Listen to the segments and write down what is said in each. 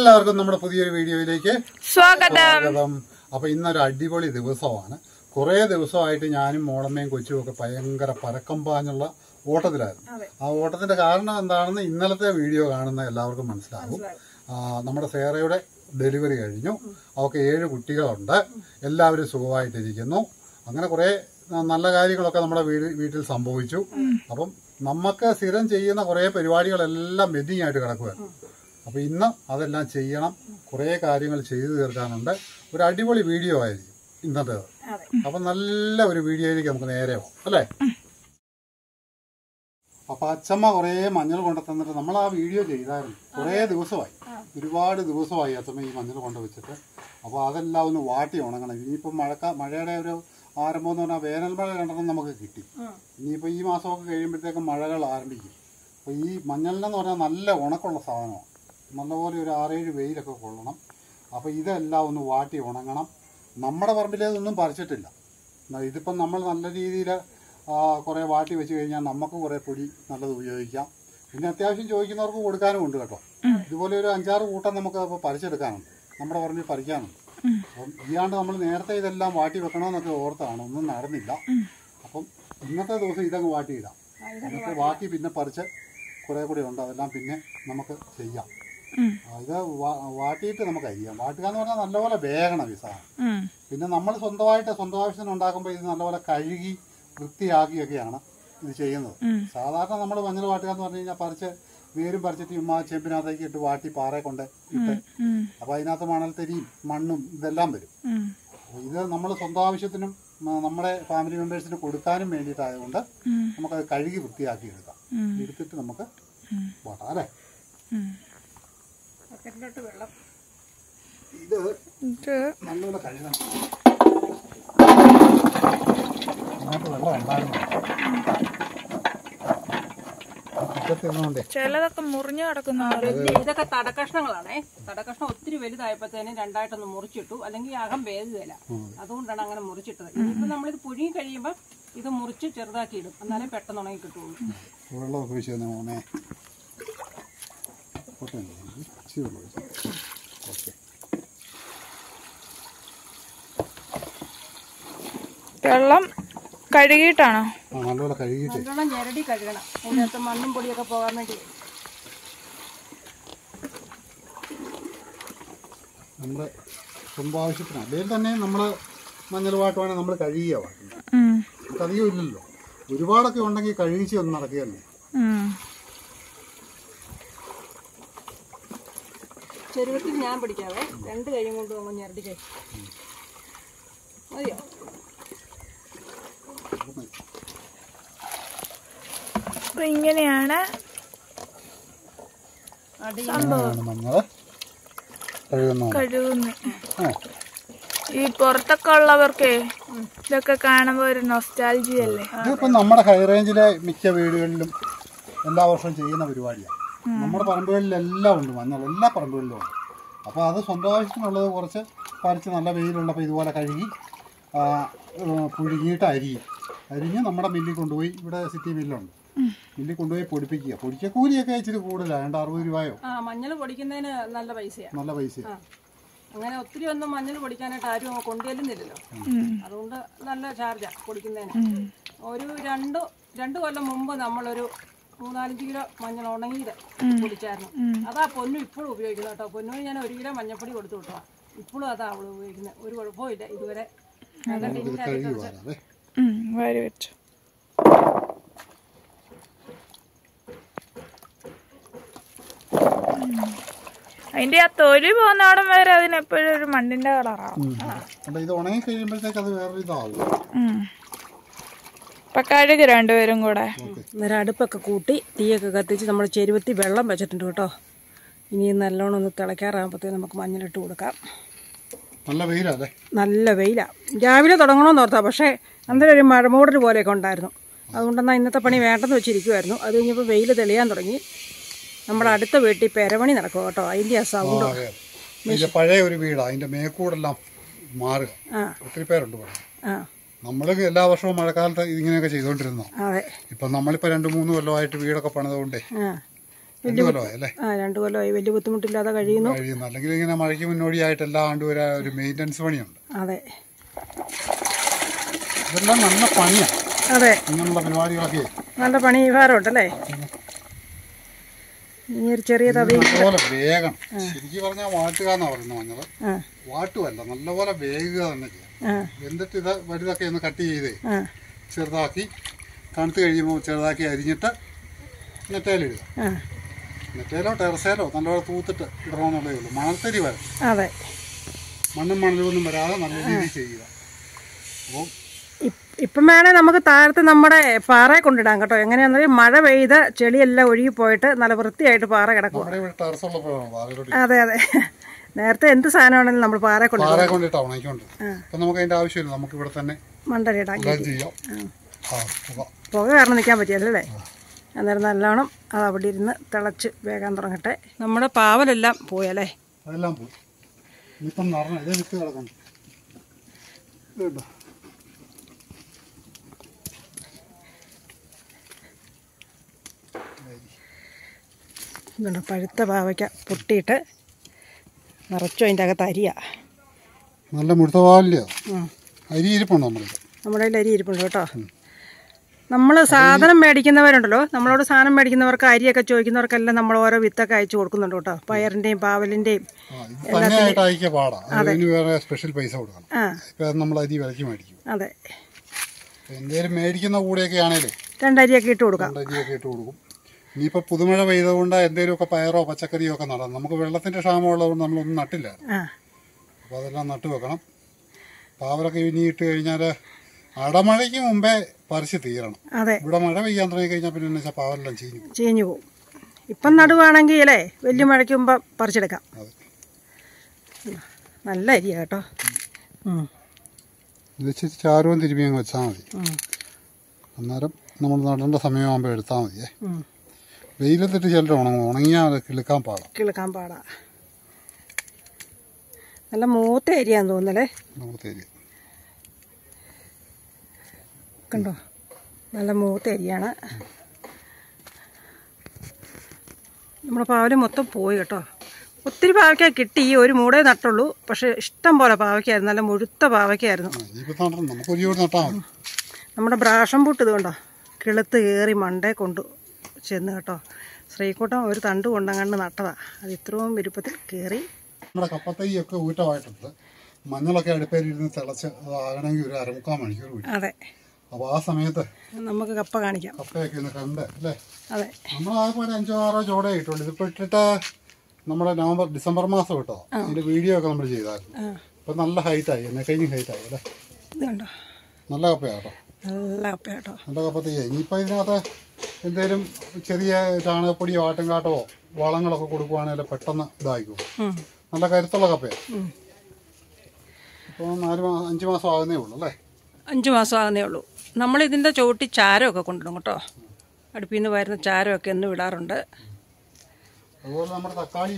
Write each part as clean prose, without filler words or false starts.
എല്ലാവർക്കും നമ്മുടെ പുതിയൊരു വീഡിയോയിലേക്ക് സ്വാഗതം. അപ്പൊ ഇന്നൊരു അടിപൊളി ദിവസമാണ്. കുറെ ദിവസമായിട്ട് ഞാനും മോളമ്മയും കൊച്ചും ഒക്കെ ഭയങ്കര പരക്കം പാഞ്ഞുള്ള ഓട്ടത്തിലായിരുന്നു. ആ ഓട്ടത്തിന്റെ കാരണം എന്താണെന്ന് ഇന്നലത്തെ വീഡിയോ കാണുന്ന എല്ലാവർക്കും മനസ്സിലാകും. നമ്മുടെ സേറയുടെ ഡെലിവറി കഴിഞ്ഞു. അവർക്ക് 7 കുട്ടികളുണ്ട്. എല്ലാവരും സുഖമായിട്ടിരിക്കുന്നു. അങ്ങനെ കുറെ നല്ല കാര്യങ്ങളൊക്കെ നമ്മുടെ വീട്ടിൽ സംഭവിച്ചു. അപ്പം നമുക്ക് സ്ഥിരം ചെയ്യുന്ന കുറെ പരിപാടികളെല്ലാം പെൻഡിങ് ആയിട്ട് കിടക്കുകയാണ്. അപ്പൊ ഇന്ന് അതെല്ലാം ചെയ്യണം. കുറെ കാര്യങ്ങൾ ചെയ്തു തീർക്കാനുണ്ട്. ഒരു അടിപൊളി വീഡിയോ ആയിരിക്കും ഇന്നത്തേത്. അപ്പൊ നല്ല ഒരു വീഡിയോയിലേക്ക് നമുക്ക് നേരെ പോകാം അല്ലേ. അപ്പൊ അച്ഛമ്മ കുറെ മഞ്ഞൾ കൊണ്ടു തന്നിട്ട് നമ്മൾ ആ വീഡിയോ ചെയ്തായിരുന്നു. കുറെ ദിവസമായി, ഒരുപാട് ദിവസമായി അച്ഛമ്മ ഈ മഞ്ഞൾ കൊണ്ട് വെച്ചിട്ട്. അപ്പൊ അതെല്ലാം ഒന്ന് വാട്ടി ഉണങ്ങണം. ഇനിയിപ്പോ മഴയുടെ ഒരു ആരംഭം എന്ന് പറഞ്ഞാൽ വേനൽ മഴ രണ്ടെണ്ണം നമുക്ക് കിട്ടി. ഇനിയിപ്പോ ഈ മാസമൊക്കെ കഴിയുമ്പോഴത്തേക്കും മഴകൾ ആരംഭിക്കും. അപ്പൊ ഈ മഞ്ഞളിനെന്ന് പറഞ്ഞാൽ നല്ല ഉണക്കമുള്ള സാധനമാണ്. നല്ലപോലെ ഒരു 6-7 വെയിലൊക്കെ കൊള്ളണം. അപ്പോൾ ഇതെല്ലാം ഒന്ന് വാട്ടി ഉണങ്ങണം. നമ്മുടെ പറമ്പിലേതൊന്നും പറിച്ചിട്ടില്ല. ഇതിപ്പം നമ്മൾ നല്ല രീതിയിൽ കുറേ വാട്ടി വെച്ച് കഴിഞ്ഞാൽ നമുക്ക് കുറേ പൊടി നല്ലത് ഉപയോഗിക്കാം. പിന്നെ അത്യാവശ്യം ചോദിക്കുന്നവർക്ക് കൊടുക്കാനും ഉണ്ട് കേട്ടോ. ഇതുപോലെ ഒരു 5-6 കൂട്ടം നമുക്ക് അപ്പോൾ പറിച്ചെടുക്കാനുണ്ട്, നമ്മുടെ പറമ്പിൽ പറിക്കാനുണ്ട്. അപ്പം ഇയാണ്ട് നമ്മൾ നേരത്തെ ഇതെല്ലാം വാട്ടി വെക്കണമെന്നൊക്കെ ഓർത്താണ്, ഒന്നും നടന്നില്ല. അപ്പം ഇന്നത്തെ ദിവസം ഇതങ്ങ് വാട്ടിയിടാം. എന്നിട്ട് ബാക്കി പിന്നെ പറിച്ച് കുറേ കൂടി ഉണ്ട്, അതെല്ലാം പിന്നെ നമുക്ക് ചെയ്യാം. ഇത് വാട്ടിയിട്ട് നമുക്ക് അരിയാം. വാട്ടുക എന്ന് പറഞ്ഞാൽ നല്ലപോലെ വേഗണം ഈ സാധനം. പിന്നെ നമ്മൾ സ്വന്തം ആവശ്യത്തിന് ഉണ്ടാക്കുമ്പോൾ ഇത് നല്ലപോലെ കഴുകി വൃത്തിയാക്കിയൊക്കെയാണ് ഇത് ചെയ്യുന്നത്. സാധാരണ നമ്മൾ മഞ്ഞൾ വാട്ടുക എന്ന് പറഞ്ഞു കഴിഞ്ഞാൽ പറിച്ച് വേരും പറിച്ചിട്ട് ചെമ്പിനകത്തേക്ക് ഇട്ട് വാട്ടി പാറയെ കൊണ്ട് ഇട്ട്, അപ്പൊ അതിനകത്ത് മണൽത്തരിയും മണ്ണും ഇതെല്ലാം വരും. ഇത് നമ്മൾ സ്വന്തം ആവശ്യത്തിനും നമ്മുടെ ഫാമിലി മെമ്പേഴ്സിന് കൊടുക്കാനും വേണ്ടിയിട്ടായതുകൊണ്ട് നമുക്കത് കഴുകി വൃത്തിയാക്കി എടുക്കാം. എടുത്തിട്ട് നമുക്ക് വാട്ടാം അല്ലേ. ഇത് നല്ലപോലെ കഴുകണം. അതിനകത്ത് വെള്ളം ഉണ്ടാകുന്നു. ചിലതൊക്കെ മുറിഞ്ഞു കിടക്കുന്ന ഇതൊക്കെ തടക്കഷ്ണങ്ങളാണേ. തടക്കഷ്ണം ഒത്തിരി വലുതായപ്പോഴത്തേനും രണ്ടായിട്ടൊന്ന് മുറിച്ചിട്ടു, അല്ലെങ്കിൽ അകം വേദില്ല. അതുകൊണ്ടാണ് അങ്ങനെ മുറിച്ചിട്ടത്. ഇനിയിപ്പോ നമ്മളിത് പുഴുങ്ങി കഴിയുമ്പോൾ ഇത് മുറിച്ച് ചെറുതാക്കി ഇടും, എന്നാലേ പെട്ടെന്ന് ഉണങ്ങി കിട്ടുള്ളൂ. വെള്ളം കഴുകിയിട്ടാണോ? നല്ലോണം ഞെരടി കഴുകണം, അതിനകത്ത് മണ്ണും പൊടിയൊക്കെ പോകാൻ വേണ്ടി. നമ്മുടെ സ്വന്തം ആവശ്യത്തിനാണ്. അല്ലെങ്കിൽ തന്നെ നമ്മൾ മഞ്ഞൾ വാട്ടുവാണെങ്കിൽ നമ്മൾ കഴുകിയ വാട്ടുന്നത്. അധികം ഇല്ലല്ലോ, ഒരുപാടൊക്കെ ഉണ്ടെങ്കിൽ കഴുകിച്ച് ഒന്ന് നടക്കുകയല്ലേ. ചെരുവത്തിൽ ഞാൻ പിടിക്കാവേ, 2 കൈയും കൊണ്ട് നമ്മൾ ഞെരടി കഴിച്ചു മതിയോ? അപ്പൊ ഇങ്ങനെയാണ് കഴുകുന്നത്. ഈ പുറത്തൊക്കെ ഉള്ളവർക്ക് ഇതൊക്കെ കാണുമ്പോ ഒരു നൊസ്റ്റാൾജി അല്ലേ. ഇതിപ്പോ നമ്മുടെ ഹൈ റേഞ്ചിലെ മിക്ക വീടുകളിലും എല്ലാ വർഷവും ചെയ്യുന്ന പരിപാടിയാണ്. നമ്മുടെ പറമ്പുകളിലെല്ലാം ഉണ്ട് മഞ്ഞൾ, എല്ലാ പറമ്പുകളിലും ഉണ്ട്. അപ്പോൾ അത് സ്വന്തം ആവശ്യത്തിനുള്ളത് കുറച്ച് പറിച്ച് നല്ല വെയിലുള്ളപ്പോൾ ഇതുപോലെ കഴുകി പുഴുങ്ങിയിട്ട് അരിഞ്ഞ് നമ്മുടെ മില്ലിൽ കൊണ്ടുപോയി, ഇവിടെ സിറ്റി മില്ലുണ്ട്, മില്ലിൽ കൊണ്ടുപോയി പൊടിപ്പിക്കുക. പൊടിക്കൂലിയൊക്കെ ഇച്ചിരി കൂടുതലാണ്, 60 രൂപയോ. മഞ്ഞൾ പൊടിക്കുന്നതിന് നല്ല പൈസയാണ്. അങ്ങനെ ഒത്തിരി ഒന്നും മഞ്ഞൾ പൊടിക്കാനായിട്ട് ആരും കൊണ്ടുവരുന്നില്ലല്ലോ, അതുകൊണ്ട് നല്ല ചാർജാണ് പൊടിക്കുന്നതിന്. ഒരു 2 കൊല്ലം മുമ്പ് നമ്മളൊരു 3-4 കിലോ മഞ്ഞൾ ഉണങ്ങിയത് പൊടിച്ചായിരുന്നു. അതാ പൊന്നു ഇപ്പോഴും ഉപയോഗിക്കുന്നത് കേട്ടോ. പൊന്നു ഞാൻ 1 കിലോ മഞ്ഞൾപ്പൊടി കൊടുത്തു വിട്ടോ, ഇപ്പോഴും അതാ അവൾ ഉപയോഗിക്കുന്നത്. ഒരു കുഴപ്പമില്ല ഇതുവരെ. ഇത് കഴുകി വരാവേ. വാരി വെച്ചു. അതിന്റെ ആ തൊലി പോകുന്നവിടം വരെ അതിനെപ്പോഴും ഒരു മണ്ണിന്റെ കളറാവും. ഇത് ഉണങ്ങി കഴിയുമ്പോഴത്തേക്ക് അത് വേറൊരു ഇതാവും. ഇപ്പൊ കഴുകി രണ്ടുപേരും കൂടെ. അന്നേരം അടുപ്പൊക്കെ കൂട്ടി തീയൊക്കെ കത്തിച്ച് നമ്മൾ ചെരുവത്തി വെള്ളം വെച്ചിട്ടുണ്ട് കേട്ടോ. ഇനി നല്ലോണം ഒന്ന് തിളയ്ക്കാറാകുമ്പോഴത്തേക്ക് നമുക്ക് മഞ്ഞളിട്ട് കൊടുക്കാം. നല്ല വെയിലല്ലേ? നല്ല വെയിലാണ്. രാവിലെ തുടങ്ങണമെന്ന് ഓർത്താ, പക്ഷേ അന്നേരം ഒരു മഴമൂടൽ പോലെയൊക്കെ ഉണ്ടായിരുന്നു. അതുകൊണ്ടെന്നാൽ ഇന്നത്തെ പണി വേണ്ടെന്ന് വെച്ചിരിക്കുമായിരുന്നു. അത് കഴിഞ്ഞപ്പോൾ വെയിൽ തെളിയാൻ തുടങ്ങി. നമ്മുടെ അടുത്ത വീട്ടിൽ പെരവണി നടക്കും കേട്ടോ. അതിൻ്റെ ആ സൗണ്ട്. പഴയ ഒരു വീടാണ്, അതിന്റെ മേക്കൂടെല്ലാം മാറുക. ഒത്തിരി പേരുണ്ട്. നമ്മള് എല്ലാ വർഷവും മഴക്കാലത്ത് ഇങ്ങനെയൊക്കെ ചെയ്തോണ്ടിരുന്നു. ഇപ്പൊ നമ്മളിപ്പോ 2-3 കൊല്ലമായിട്ട് വീടൊക്കെ പണിതുകൊണ്ടേ 2 കൊല്ലമായി അല്ലേ? 2 കൊല്ലമായി. വലിയ ബുദ്ധിമുട്ടില്ലാതെ കഴിയുന്നു. അല്ലെങ്കിൽ ഇങ്ങനെ മഴയ്ക്ക് മുന്നോടിയായിട്ട് എല്ലാ ആണ്ടും ഒരു മെയിൻ്റനൻസ് പണിയുണ്ട്. അതെ, ഇതെല്ലാം നല്ല പണിയാണ്. അതെ, ഇങ്ങനെയുള്ള പരിപാടികളൊക്കെ നല്ല പണി ഭാരമുണ്ടല്ലേ? ഇനി ഒരു ചെറിയ തവി നല്ലപോലെ വേഗം. ശരിക്കും പറഞ്ഞാൽ വാട്ടുക എന്നാ പറയുന്നത്. മഞ്ഞൾ വാട്ടുമല്ല, നല്ലപോലെ വേഗുക തന്നെ ചെയ്യാം. എന്നിട്ട് ഇത് വലുതൊക്കെ ഒന്ന് കട്ട് ചെയ്തേ ചെറുതാക്കി തണുത്ത് കഴിയുമ്പോൾ ചെറുതാക്കി അരിഞ്ഞിട്ട് നെറ്റയിലിടുക. നെറ്റയിലോ ടെറസയിലോ നല്ലപോലെ തൂത്തിട്ട് ഇടണമെന്നുള്ളതേ ഉള്ളൂ. മണൽത്തരി വരെ. അതെ, മണ്ണും മണലൊന്നും വരാതെ നല്ല രീതിയിൽ ചെയ്യുക. അപ്പോൾ ഇപ്പം വേണേൽ നമുക്ക് താഴത്ത് നമ്മുടെ പാറയെ കൊണ്ടിടാം കേട്ടോ. എങ്ങനെയാണെന്ന് മഴ പെയ്ത് ചെളിയെല്ലാം ഒഴുകി പോയിട്ട് നല്ല വൃത്തിയായിട്ട് പാറ കിടക്കും. അതെ അതെ, നേരത്തെ എന്ത് സാധനമാണെങ്കിലും നമ്മൾ പാറ കൊണ്ടിട്ടാ ഉണക്കിക്കൊണ്ട്. നമുക്ക് അതിന്റെ ആവശ്യമില്ല, നമുക്ക് ഇവിടെ തന്നെ മണ്ടലിടാം. ചെയ്യാം. പുക കാരണം നിൽക്കാൻ പറ്റിയല്ലേ? അന്നേരം നല്ലോണം അത് അവിടെ ഇരുന്ന് തിളച്ച് വേഗം തുടങ്ങട്ടെ. നമ്മുടെ പാവലെല്ലാം പോയല്ലേ? അതെല്ലാം പോയി. ഇനിയിപ്പം നിറഞ്ഞ ഇതേ വിത്ത് കിടക്കണം. ഇതുണ്ട് പഴുത്ത പാവയ്ക്ക പൊട്ടിയിട്ട് നിറച്ചു അതിൻ്റെ അകത്ത് അരിയാ. നല്ല മുഴുത്ത പാവല്ലോ. അരി ഇരിപ്പുണ്ടോ? നമ്മുടെ കയ്യിൽ അരി ഇരിപ്പുണ്ട് കേട്ടോ. നമ്മൾ സാധനം മേടിക്കുന്നവരുണ്ടല്ലോ, നമ്മളോട് സാധനം മേടിക്കുന്നവർക്ക് അരിയൊക്കെ ചോദിക്കുന്നവർക്കെല്ലാം നമ്മൾ ഓരോ വിത്തൊക്കെ അയച്ചു കൊടുക്കുന്നുണ്ട് കേട്ടോ. പയറിൻ്റെയും പാവലിൻ്റെയും സ്പെഷ്യൽ പൈസ കൊടുക്കണം. നമ്മൾ അരി വിലക്ക് മേടിക്കും. അതെ, എന്തേലും മേടിക്കുന്ന കൂടെയൊക്കെ ആണേലേ 2 അരിയൊക്കെ ഇട്ട് കൊടുക്കാം. ഇനിയിപ്പോൾ പുതുമഴ പെയ്തുകൊണ്ട് എന്തെങ്കിലുമൊക്കെ പയറോ പച്ചക്കറിയോ ഒക്കെ നടാം. നമുക്ക് വെള്ളത്തിന്റെ ക്ഷാമം ഉള്ളതുകൊണ്ട് നമ്മളൊന്നും നട്ടില്ല. അപ്പോൾ അതെല്ലാം നട്ടു വെക്കണം. പാവലൊക്കെ ഇനി ഇട്ട് കഴിഞ്ഞാൽ അടമഴയ്ക്ക് മുമ്പേ പറിച്ച് തീരണം. അതെ, ഇവിടെ മഴ പെയ്യാൻ തുടങ്ങി കഴിഞ്ഞാൽ പിന്നെ വെച്ചാൽ പാവലെല്ലാം ചീഞ്ഞു പോകും. ഇപ്പം നടുവാണെങ്കിൽ അല്ലേ വലിയ മഴയ്ക്ക് മുമ്പ് പറിച്ചെടുക്കാം. നല്ല അരിയാ കേട്ടോ. വെച്ചിട്ട് ചാരവും തിരുമ്മി അങ്ങ് വെച്ചാൽ മതി. അന്നേരം നമ്മൾ നടേണ്ട സമയമാകുമ്പോൾ എടുത്താൽ മതിയേ. വെയിലത്തിട്ട് ചിലർ ഉണങ്ങിയാൽ അത് കിളുക്കാൻ പാടാ. നല്ല മൂത്ത അരിയാന്ന് തോന്നുന്നല്ലേ? മൂത്ത അരി കണ്ടോ, നല്ല മൂത്ത അരിയാണ്. നമ്മുടെ പാവല് മൊത്തം പോയി കേട്ടോ. ഒത്തിരി പാവയ്ക്ക കിട്ടി. ഒരു മൂടേ നട്ടുള്ളൂ, പക്ഷെ ഇഷ്ടം പോലെ പാവയ്ക്കായിരുന്നു. നല്ല മുഴുത്ത പാവയ്ക്കായിരുന്നു. നമ്മുടെ ബ്രാഷം പൂട്ട് ഇത് കണ്ടോ, കിളുത്ത് കയറി മണ്ടേ കൊണ്ട് ചെന്ന് കേട്ടോ. ശ്രീക്കൂട്ടം ഒരു തണ്ട് കൊണ്ടങ്ങണ്ട് നട്ടതാ. അത് ഇത്രയും വലുപ്പത്തിൽ കയറി. നമ്മുടെ കപ്പത്തൈയൊക്കെ ഊറ്റമായിട്ടുണ്ട്. മഞ്ഞളൊക്കെ അടുപ്പേലിരുന്ന് തിളച്ച് അതാകണമെങ്കിൽ ഒരു 1/4 മണിക്കൂർ വരും. അതെ, അപ്പോൾ ആ സമയത്ത് നമുക്ക് കപ്പ കാണിക്കാം. കപ്പയൊക്കെ ഒന്ന് കണ്ട് അല്ലേ? അതെ, നമ്മൾ ആകെപ്പാടെ 5-6 ചോടേ ഇട്ടുള്ളൂ. ഇതിപ്പോൾ ഇട്ടിട്ട് നമ്മുടെ ഡിസംബർ മാസം കേട്ടോ. അതിന്റെ വീഡിയോ ഒക്കെ നമ്മൾ ചെയ്തായിരുന്നു. ഇപ്പം നല്ല ഹൈറ്റായി, എന്നെ കഴിഞ്ഞ് ഹൈറ്റായി അല്ലേ? ഇതുണ്ടോ, നല്ല കപ്പയാട്ടോ. നല്ല കപ്പത്തൈ. ഇനിയിപ്പോൾ ഇതിനകത്ത് എന്തെങ്കിലും ചെറിയ ചാണകപ്പൊടിയോ ആട്ടുംകാട്ടോ വളങ്ങളൊക്കെ കൊടുക്കുവാണെങ്കിൽ പെട്ടെന്ന് ഇതായിക്കും. നല്ല കരുത്തുള്ള കപ്പയാണ്. ഇപ്പോൾ 4-5 മാസം ആകുന്നേ ഉള്ളൂ അല്ലേ? 5 മാസം ആകുന്നേ ഉള്ളൂ. നമ്മളിതിൻ്റെ ചുവട്ടി ചാരമൊക്കെ കൊണ്ടിടും കേട്ടോ. അടുപ്പിൽ നിന്ന് വരുന്ന ചാരമൊക്കെ എന്നും ഇടാറുണ്ട്. അതുപോലെ നമ്മുടെ തക്കാളി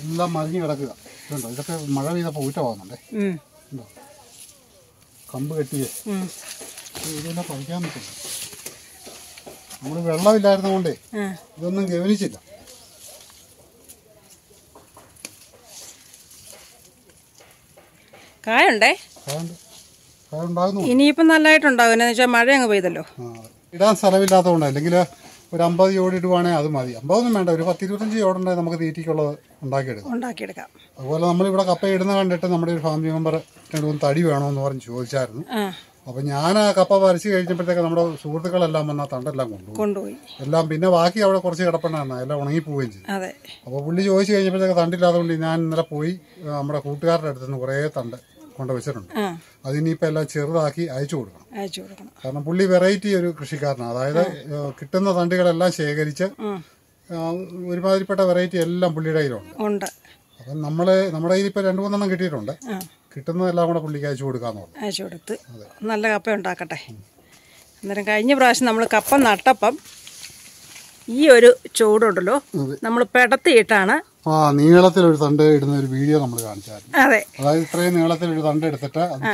എല്ലാം മറിഞ്ഞ് കിടക്കുക. ഇതുണ്ടോ, ഇതൊക്കെ മഴ പെയ്തപ്പോൾ ഊറ്റമാകുന്നുണ്ടേ. ഉണ്ടോ, കമ്പ് കെട്ടിയേ ഇതെല്ലാം പറിക്കാൻ പറ്റില്ല. നമ്മൾ വെള്ളമില്ലായിരുന്നതുകൊണ്ടേ ഇതൊന്നും ഗവനിച്ചില്ല. കായുണ്ടേ, കായുണ്ടാകുന്നു. ഇനിയിപ്പം നല്ലതായിട്ടുണ്ടാകും. എന്ന് വെച്ചാൽ മഴ അങ്ങ് പെയ്തല്ലോ. ഇടാൻ സ്ഥലമില്ലാത്തതുകൊണ്ട്, അല്ലെങ്കിൽ ഒരു 50 ജോഡി ഇടുവാണെങ്കിൽ അത് മതി. 50 വേണ്ട, ഒരു 10-25 ജോഡുണ്ടെങ്കിൽ നമുക്ക് തീറ്റിക്കുള്ളത് ഉണ്ടാക്കിയെടുക്കാം. അതുപോലെ നമ്മളിവിടെ കപ്പ ഇടുന്ന കണ്ടിട്ട് നമ്മുടെ ഒരു ഫാമിലി മെമ്പർ 2-3 തടി വേണമെന്ന് പറഞ്ഞ് ചോദിച്ചായിരുന്നു. അപ്പൊ ഞാൻ ആ കപ്പ പറിച്ച് കഴിഞ്ഞപ്പോഴത്തേക്ക് നമ്മുടെ സുഹൃത്തുക്കളെല്ലാം വന്ന തണ്ടെല്ലാം കൊണ്ടുപോയി എല്ലാം. പിന്നെ ബാക്കി അവിടെ കുറച്ച് കിടപ്പുണ്ടായിരുന്നു, എല്ലാം ഉണങ്ങിപ്പോവുകയും ചെയ്തു. അപ്പോൾ പുള്ളി ചോദിച്ചു കഴിഞ്ഞപ്പോഴത്തേക്ക് തണ്ടില്ലാത്തതുകൊണ്ട് ഞാൻ ഇന്നലെ പോയി നമ്മുടെ കൂട്ടുകാരുടെ അടുത്ത് നിന്ന് കുറേ തണ്ട് കൊണ്ടുവച്ചിട്ടുണ്ട്. അതിനിപ്പോൾ എല്ലാം ചെറുതാക്കി അയച്ചു കൊടുക്കണം. കാരണം പുള്ളി വെറൈറ്റി ഒരു കൃഷിക്കാരനാണ്. അതായത് കിട്ടുന്ന തണ്ടുകളെല്ലാം ശേഖരിച്ച് ഒരുമാതിരിപ്പെട്ട വെറൈറ്റി എല്ലാം പുള്ളിയുടെ കയ്യിലുണ്ട്. അപ്പം നമ്മുടെ കയ്യിൽ ഇപ്പോൾ 2-3 കിട്ടിയിട്ടുണ്ട്. കിട്ടുന്നതെല്ലാം കൂടെ പുള്ളിക്ക് അയച്ചു കൊടുത്ത് നല്ല കപ്പ ഉണ്ടാക്കട്ടെ. അന്നേരം കഴിഞ്ഞ പ്രാവശ്യം നമ്മൾ കപ്പ നട്ടപ്പം ഈ ഒരു ചൂടുണ്ടല്ലോ നമ്മൾ പെടത്തിയിട്ടാണ് നീളത്തിലൊരു തണ്ട് ഇടുന്ന ഒരു വീഡിയോ നമ്മൾ കാണിച്ചായിരുന്നു. അതായത് ഇത്രയും നീളത്തിലൊരു തണ്ട് എടുത്തിട്ട് അത്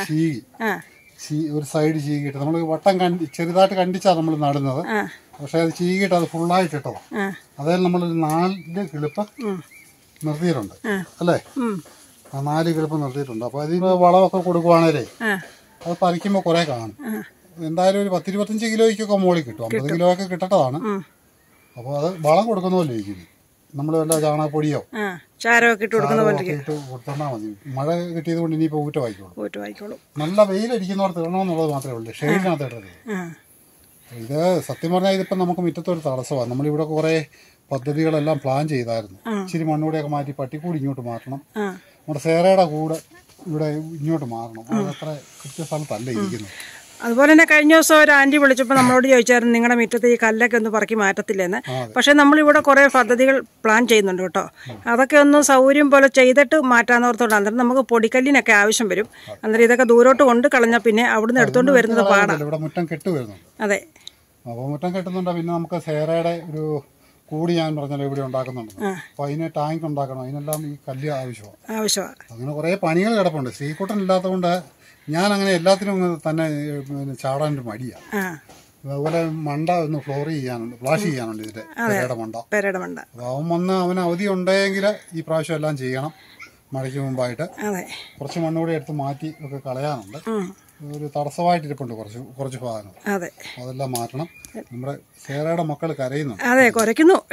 ഒരു സൈഡ് ചീകിയിട്ട് നമ്മൾ വട്ടം ചെറുതായിട്ട് കണ്ടിച്ചാണ് നമ്മൾ നടുന്നത്. പക്ഷെ അത് ചീകിയിട്ട് അത് ഫുള്ളായിട്ട് ഇട്ടതാണ്. അതായത് നമ്മളൊരു 4 കിളിപ്പ് നിർത്തിയിട്ടുണ്ട് അല്ലേ? ആ 4 കിളിപ്പ് നിർത്തിയിട്ടുണ്ട്. അപ്പോൾ അതിന് വളമൊക്കെ കൊടുക്കുവാണേലേ അത് പറിക്കുമ്പോൾ കുറെ കാണും. എന്തായാലും ഒരു 10-25 കിലോയ്ക്കൊക്കെ മുകളിൽ കിട്ടും. 50 കിലോ ഒക്കെ കിട്ടേണ്ടതാണ്. അപ്പോൾ അത് വളം കൊടുക്കുന്ന പോലെ ഇരിക്കും. നമ്മൾ വല്ല ചാണകപ്പൊടിയോ ചാരമൊക്കെ ഇട്ട് കൊടുത്താൽ മതി. മഴ കിട്ടിയത് കൊണ്ട് ഇനിയിപ്പോൾ ഊറ്റവായിക്കോളും. നല്ല വെയിലടിക്കുന്നവർക്ക് ഇടണമെന്നുള്ളത് മാത്രമേ ഉള്ളൂ. ഷെയ്ഡിനകത്ത് ഇടരുത്. ഇത് സത്യം പറഞ്ഞാൽ ഇതിപ്പം നമുക്ക് മുറ്റത്തൊരു തടസ്സമാണ്. നമ്മളിവിടെ കുറേ പദ്ധതികളെല്ലാം പ്ലാൻ ചെയ്തായിരുന്നു. ഇച്ചിരി മണ്ണൂടെയൊക്കെ മാറ്റി പട്ടിക്കൂടി ഇങ്ങോട്ട് മാറ്റണം. നമ്മുടെ സേറയുടെ കൂടെ ഇവിടെ ഇങ്ങോട്ട് മാറണം. അതത്ര കൃത്യസ്ഥലത്തല്ല ഇരിക്കുന്നത്. അതുപോലെ തന്നെ കഴിഞ്ഞ ദിവസം ഒരു ആൻറ്റി വിളിച്ചപ്പോൾ നമ്മളോട് ചോദിച്ചായിരുന്നു നിങ്ങളുടെ മുറ്റത്ത് ഈ കല്ലൊക്കെ ഒന്ന് പറക്കി മാറ്റത്തില്ലെന്ന്. പക്ഷെ നമ്മളിവിടെ കുറേ പദ്ധതികൾ പ്ലാൻ ചെയ്യുന്നുണ്ട് കേട്ടോ. അതൊക്കെ ഒന്ന് സൗകര്യം പോലെ ചെയ്തിട്ട് മാറ്റാന്നോർത്തോണ്ട്. അന്നേരം നമുക്ക് പൊടിക്കല്ലിനൊക്കെ ആവശ്യം വരും. അന്നേരം ഇതൊക്കെ ദൂരോട്ട് കൊണ്ട് കളഞ്ഞാൽ പിന്നെ അവിടുന്ന് എടുത്തോണ്ട് വരുന്നത് പാടാണ്. ഇവിടെ മുറ്റം കെട്ട് വരുന്നുണ്ട്. അതെ, അപ്പോൾ മുറ്റം കെട്ടുന്നുണ്ട്. പിന്നെ നമുക്ക് സേറയുടെ ഒരു കൂടി ഞാൻ പറഞ്ഞല്ലോ ഇവിടെ ഉണ്ടാക്കുന്നുണ്ട്. അപ്പോൾ അതിന് ടാങ്ക് ഉണ്ടാക്കണം. അതിനെല്ലാം ഈ കല്ല് ആവശ്യമാണ്. അങ്ങനെ കുറേ പണികൾ കിടപ്പുണ്ട്. ശ്രീകുട്ടൻ ഇല്ലാത്തതുകൊണ്ട് ഞാൻ അങ്ങനെ എല്ലാത്തിനും തന്നെ ചാടാനൊരു മടിയാണ്. അതുപോലെ മണ്ട ഒന്ന് ഫ്ലാഷ് ചെയ്യാനുണ്ട് ഇതിന്റെ പെരയുടെ മണ്ട. അപ്പോൾ അവൻ വന്ന് അവന് അവധി ഉണ്ടെങ്കിൽ ഈ പ്രാവശ്യം എല്ലാം ചെയ്യണം. മഴയ്ക്ക് മുമ്പായിട്ട് കുറച്ച് മണ്ണുകൂടി എടുത്ത് മാറ്റി ഒക്കെ കളയാനുണ്ട്. ഒരു തടസ്സമായിട്ടിരിപ്പുണ്ട് കുറച്ച് ഭാഗങ്ങൾ. അതെല്ലാം മാറ്റണം. നമ്മുടെ സേറയുടെ മക്കൾ കരയുന്നു.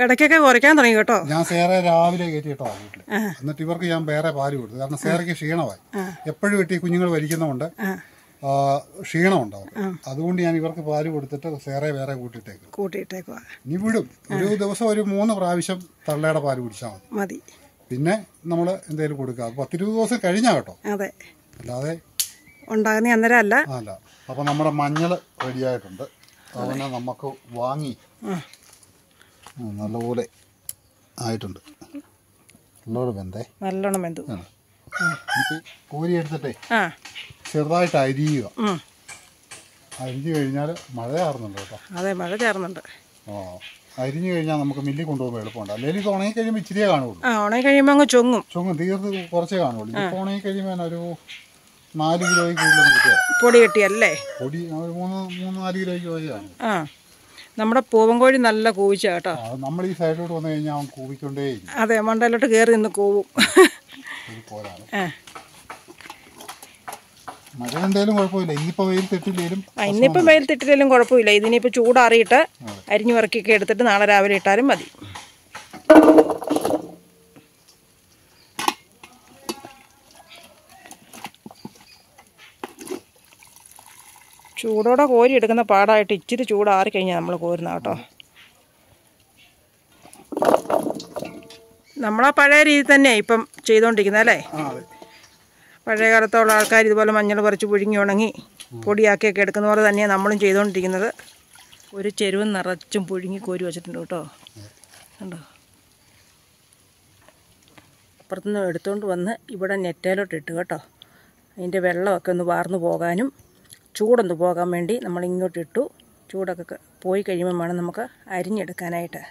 ഇടയ്ക്കൊക്കെ കുറയ്ക്കാൻ തുടങ്ങി കേട്ടോ. ഞാൻ സേറയെ രാവിലെ കയറ്റിയിട്ടോ വീട്ടിൽ. എന്നിട്ട് ഇവർക്ക് ഞാൻ വേറെ പാല് കൊടുത്തു. കാരണം സേറയ്ക്ക് ക്ഷീണമായി. എപ്പോഴും വീട്ടിൽ കുഞ്ഞുങ്ങൾ വലിക്കുന്നതുകൊണ്ട് ക്ഷീണമുണ്ടാവും. അതുകൊണ്ട് ഞാൻ ഇവർക്ക് പാല് കൊടുത്തിട്ട് സേറയെ വേറെ കൂട്ടിയിട്ടേക്കുക. ഇനി വിടും. ഒരു ദിവസം ഒരു 3 പ്രാവശ്യം തള്ളയുടെ പാല് കുടിച്ചാൽ മതി. പിന്നെ നമ്മൾ എന്തെങ്കിലും കൊടുക്കുക. 10-20 ദിവസം കഴിഞ്ഞാ കേട്ടോ. അല്ലാതെ ഉണ്ടാകുന്ന അന്നേരം അല്ല. അപ്പൊ നമ്മുടെ മഞ്ഞൾ റെഡിയായിട്ടുണ്ട്. അതിനെ നമുക്ക് വാങ്ങി നല്ലപോലെ ആയിട്ടുണ്ട്. നല്ലോണം വെന്തു. കോരി എടുത്തിട്ടേ ചെറുതായിട്ട് അരിയുക. അരിഞ്ഞു കഴിഞ്ഞാൽ മഴ ചാറുന്നുണ്ട് കേട്ടോ. അതെ, മഴ ചാറുന്നുണ്ട്. അരിഞ്ഞു കഴിഞ്ഞാൽ നമുക്ക് മില്ലിൽ കൊണ്ടുപോകുമ്പോൾ എളുപ്പമുണ്ട്. അല്ലെങ്കിൽ ഇത് ഉണങ്ങി കഴിയുമ്പോൾ ഇച്ചിരിയേ കാണുള്ളൂ. ഉണങ്ങി കഴിയുമ്പോൾ അങ്ങ് ചൊങ്ങും തീർത്ത് കുറച്ചേ കാണുള്ളൂ. ഇപ്പൊ ഉണങ്ങി കഴിയുമ്പോൾ ഒരു 4 കിലോയ്ക്ക് കൂടുതൽ കിട്ടിയ പൊടി കിട്ടിയല്ലേ? പൊടി 3-4 കിലോയ്ക്ക് പോയാണ്. നമ്മുടെ പൂവൻകോഴി നല്ല കൂവിച്ച കേട്ടോ. നമ്മൾ ഈ സൈഡിലോട്ട് വന്നു കഴിഞ്ഞാൽ അവൻ കൂവിക്കൊണ്ടേ. അതെ, മണ്ടയിലോട്ട് കയറി നിന്ന് കൂവും. മഴ എന്തായാലും കുഴപ്പമില്ല. ഇന്നിപ്പോ വെയിൽ തെറ്റില്ലേലും കുഴപ്പമില്ല. ഇതിനിപ്പോ ചൂടാറിയിട്ട് അരിഞ്ഞു വറക്കിയൊക്കെ എടുത്തിട്ട് നാളെ രാവിലെ ഇട്ടാലും മതി. ചൂടോടെ കോരി എടുക്കുന്ന പാടായിട്ട് ഇച്ചിരി ചൂടാറി കഴിഞ്ഞാൽ നമ്മൾ കോരുന്ന കേട്ടോ. നമ്മളാ പഴയ രീതി തന്നെയാണ് ഇപ്പം ചെയ്തുകൊണ്ടിരിക്കുന്നത് അല്ലേ? പഴയ കാലത്തുള്ള ആൾക്കാർ ഇതുപോലെ മഞ്ഞൾ പറിച്ച് പുഴുങ്ങി ഉണങ്ങി പൊടിയാക്കിയൊക്കെ എടുക്കുന്ന പോലെ തന്നെയാണ് നമ്മളും ചെയ്തുകൊണ്ടിരിക്കുന്നത്. ഒരു ചെരുവ് നിറച്ചും പുഴുങ്ങി കോരി വെച്ചിട്ടുണ്ട് കേട്ടോ. കണ്ടോ? അപ്പുറത്തുനിന്ന് എടുത്തുകൊണ്ട് വന്ന് ഇവിടെ നെറ്റയിലോട്ട് ഇട്ട് കേട്ടോ. അതിൻ്റെ വെള്ളമൊക്കെ ഒന്ന് വാർന്നു പോകാനും ചൂടൊന്ന് പോകാൻ വേണ്ടി നമ്മളിങ്ങോട്ട് ഇട്ടു. ചൂടൊക്കെ പോയി കഴിയുമ്പോൾ വേണം നമുക്ക് അരിഞ്ഞെടുക്കാനായിട്ട്.